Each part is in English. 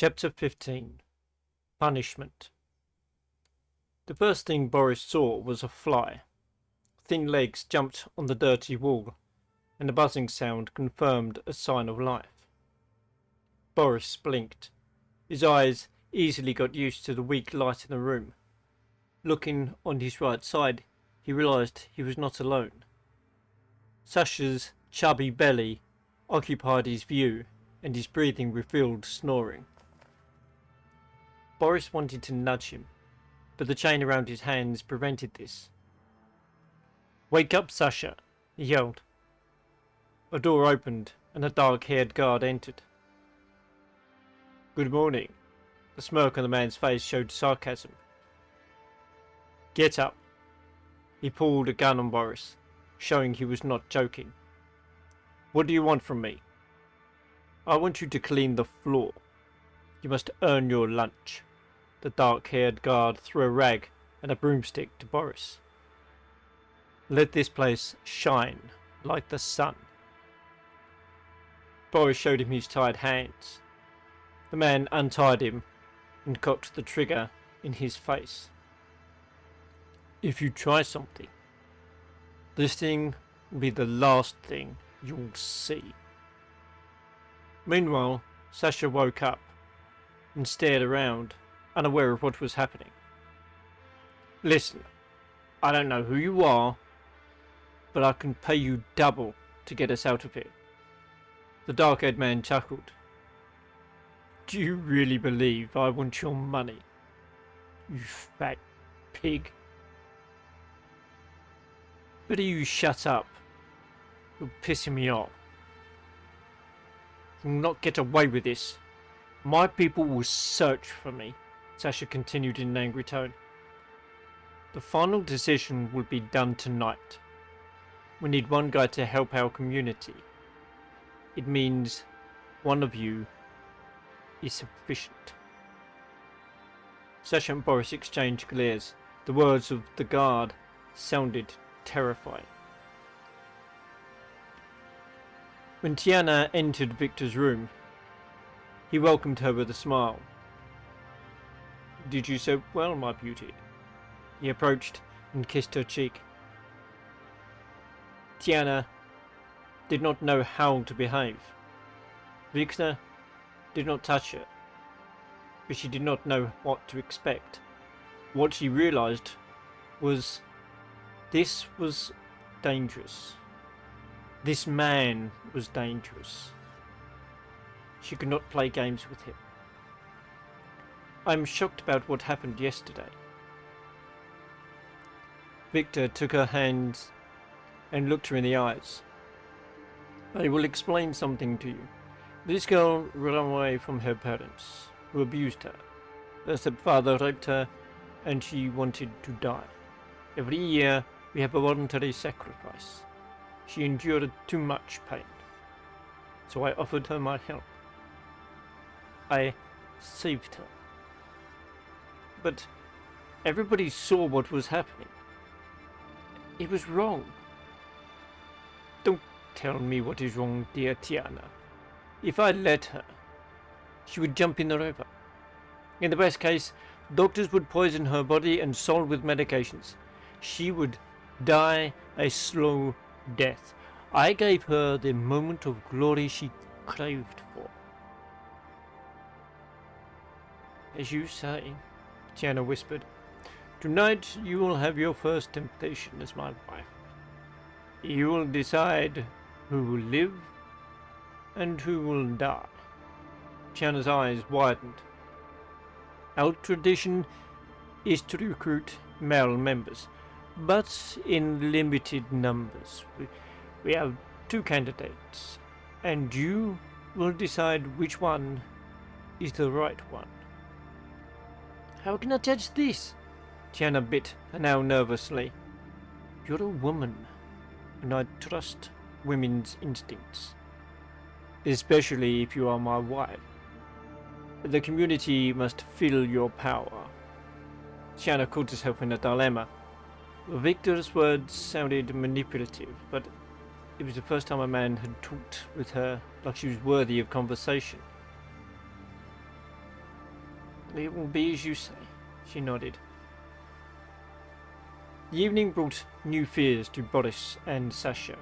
Chapter 15. Punishment. The first thing Boris saw was a fly. Thin legs jumped on the dirty wall, and the buzzing sound confirmed a sign of life. Boris blinked. His eyes easily got used to the weak light in the room. Looking on his right side, he realized he was not alone. Sasha's chubby belly occupied his view, and his breathing revealed snoring. Boris wanted to nudge him, but the chain around his hands prevented this. "Wake up, Sasha!" he yelled. A door opened, and a dark-haired guard entered. "Good morning." The smirk on the man's face showed sarcasm. "Get up." He pulled a gun on Boris, showing he was not joking. "What do you want from me?" "I want you to clean the floor. You must earn your lunch." The dark-haired guard threw a rag and a broomstick to Boris. "Let this place shine like the sun." Boris showed him his tied hands. The man untied him and cocked the trigger in his face. "If you try something, this thing will be the last thing you'll see." Meanwhile, Sasha woke up and stared around, unaware of what was happening. "Listen, I don't know who you are, but I can pay you double to get us out of here." The dark-haired man chuckled. "Do you really believe I want your money, you fat pig?" "Better you shut up. You're pissing me off. You'll not get away with this. My people will search for me," Sasha continued in an angry tone. "The final decision will be done tonight. We need one guy to help our community. It means one of you is sufficient." Sasha and Boris exchanged glares. The words of the guard sounded terrifying. When Tiana entered Victor's room, he welcomed her with a smile. "Did you so well, my beauty?" He approached and kissed her cheek. Tiana did not know how to behave. Victor did not touch her, but she did not know what to expect. What she realized was this was dangerous. This man was dangerous. She could not play games with him. "I'm shocked about what happened yesterday." Victor took her hands and looked her in the eyes. "I will explain something to you. This girl ran away from her parents, who abused her. Her stepfather raped her, and she wanted to die. Every year we have a voluntary sacrifice. She endured too much pain, so I offered her my help. I saved her. But everybody saw what was happening. It was wrong." "Don't tell me what is wrong, dear Tiana. If I let her, she would jump in the river. In the best case, doctors would poison her body and solve with medications. She would die a slow death. I gave her the moment of glory she craved for." "As you say," Tiana whispered. "Tonight you will have your first temptation as my wife. You will decide who will live and who will die." Tiana's eyes widened. "Our tradition is to recruit male members, but in limited numbers. We have 2 candidates, and you will decide which one is the right one." "How can I judge this?" Tiana bit her nail nervously. "You're a woman, and I trust women's instincts. Especially if you are my wife. The community must feel your power." Tiana caught herself in a dilemma. Victor's words sounded manipulative, but it was the first time a man had talked with her like she was worthy of conversation. It will be as you say, she nodded. The evening brought new fears to Boris and Sasha.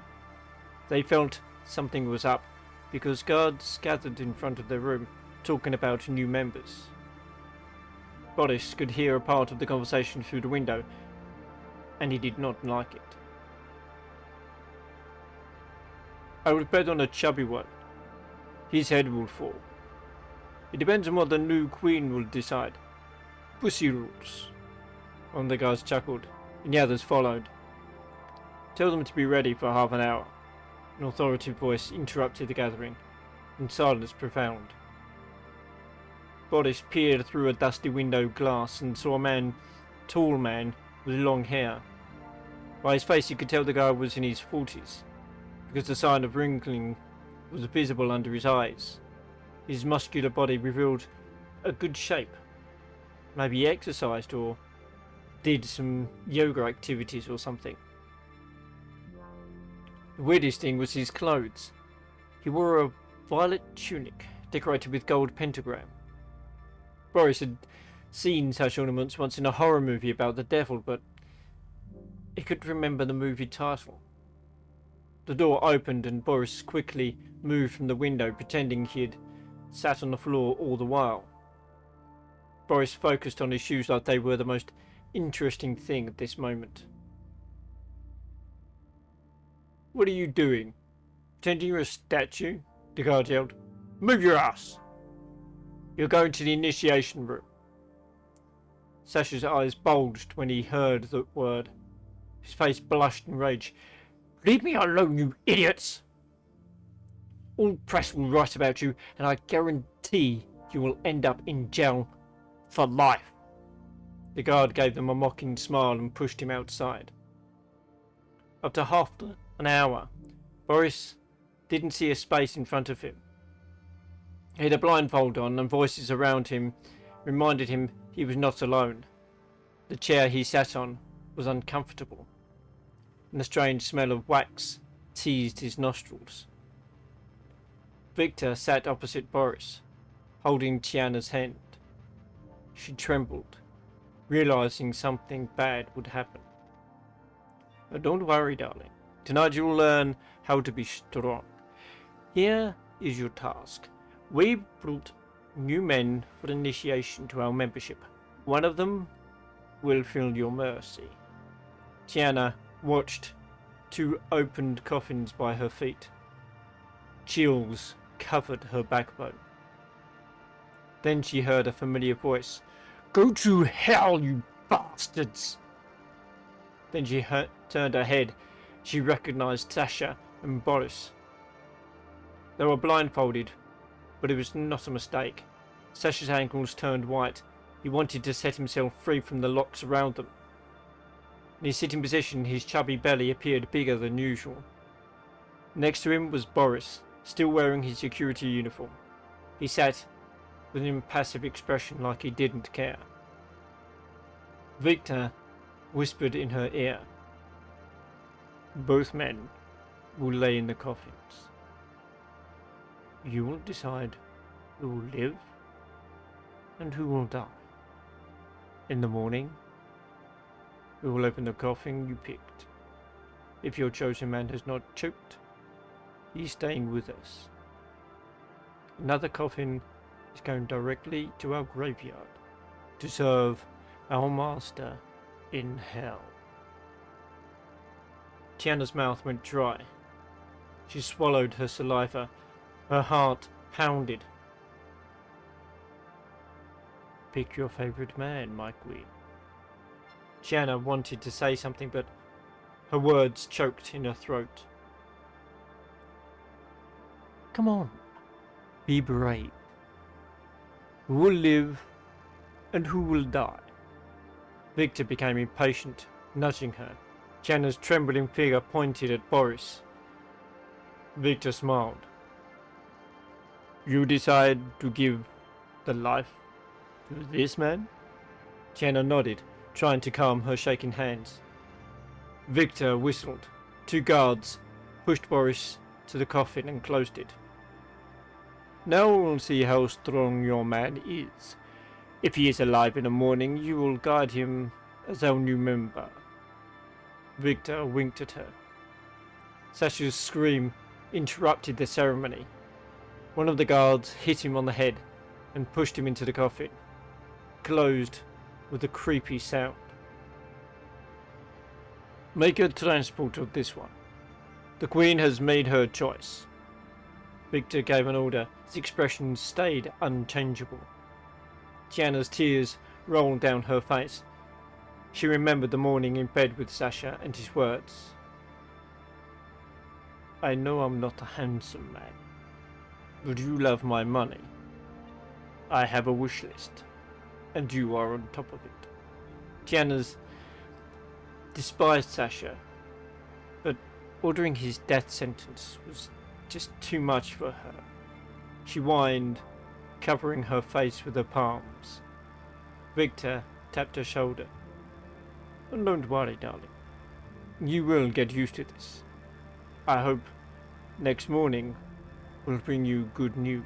They felt something was up because guards gathered in front of their room talking about new members. Boris could hear a part of the conversation through the window, and he did not like it. I would bet on a chubby one. His head will fall. It depends on what the new queen will decide. Pussy rules. One of the guys chuckled, and the others followed. Tell them to be ready for half an hour. An authoritative voice interrupted the gathering, and silence prevailed. Boris peered through a dusty window glass and saw a tall man with long hair. By his face, he could tell the guy was in his 40s, because the sign of wrinkling was visible under his eyes. His muscular body revealed a good shape. Maybe he exercised or did some yoga activities or something. The weirdest thing was his clothes. He wore a violet tunic decorated with gold pentagram. Boris had seen such ornaments once in a horror movie about the devil, but he couldn't remember the movie title. The door opened and Boris quickly moved from the window, pretending he had sat on the floor all the while. Boris focused on his shoes like they were the most interesting thing at this moment. What are you doing? Pretending you're a statue? The guard yelled. Move your ass! You're going to the initiation room. Sasha's eyes bulged when he heard the word. His face blushed in rage. Leave me alone, you idiots! All press will write about you, and I guarantee you will end up in jail for life. The guard gave them a mocking smile and pushed him outside. After half an hour, Boris didn't see a space in front of him. He had a blindfold on, and voices around him reminded him he was not alone. The chair he sat on was uncomfortable, and the strange smell of wax teased his nostrils. Victor sat opposite Boris, holding Tiana's hand. She trembled, realizing something bad would happen. But don't worry, darling. Tonight you'll learn how to be strong. Here is your task. We brought new men for initiation to our membership. One of them will feel your mercy. Tiana watched two opened coffins by her feet. Chills covered her backbone. Then she heard a familiar voice. Go to hell, you bastards! Then she turned her head. She recognized Sasha and Boris. They were blindfolded, but it was not a mistake. Sasha's ankles turned white. He wanted to set himself free from the locks around them. In his sitting position, his chubby belly appeared bigger than usual. Next to him was Boris, still wearing his security uniform. He sat with an impassive expression like he didn't care. Victor whispered in her ear. Both men will lay in the coffins. You will decide who will live and who will die. In the morning, we will open the coffin you picked. If your chosen man has not choked, he's staying with us. Another coffin is going directly to our graveyard to serve our master in hell. Tiana's mouth went dry. She swallowed her saliva. Her heart pounded. Pick your favorite man, my queen. Tiana wanted to say something, but her words choked in her throat. Come on, be brave. Who will live and who will die? Victor became impatient, nudging her. Tiana's trembling finger pointed at Boris. Victor smiled. You decide to give the life to this man? Tiana nodded, trying to calm her shaking hands. Victor whistled. Two guards pushed Boris to the coffin and closed it. Now we'll see how strong your man is. If he is alive in the morning, you will guide him as our new member. Victor winked at her. Sasha's scream interrupted the ceremony. One of the guards hit him on the head and pushed him into the coffin. Closed with a creepy sound. Make a transport of this one. The Queen has made her choice. Victor gave an order. His expression stayed unchangeable. Tiana's tears rolled down her face. She remembered the morning in bed with Sasha and his words. I know I'm not a handsome man, but you love my money. I have a wish list, and you are on top of it. Tiana's despised Sasha, but ordering his death sentence was just too much for her. She whined, covering her face with her palms. Victor tapped her shoulder. Don't worry, darling. You will get used to this. I hope next morning will bring you good news.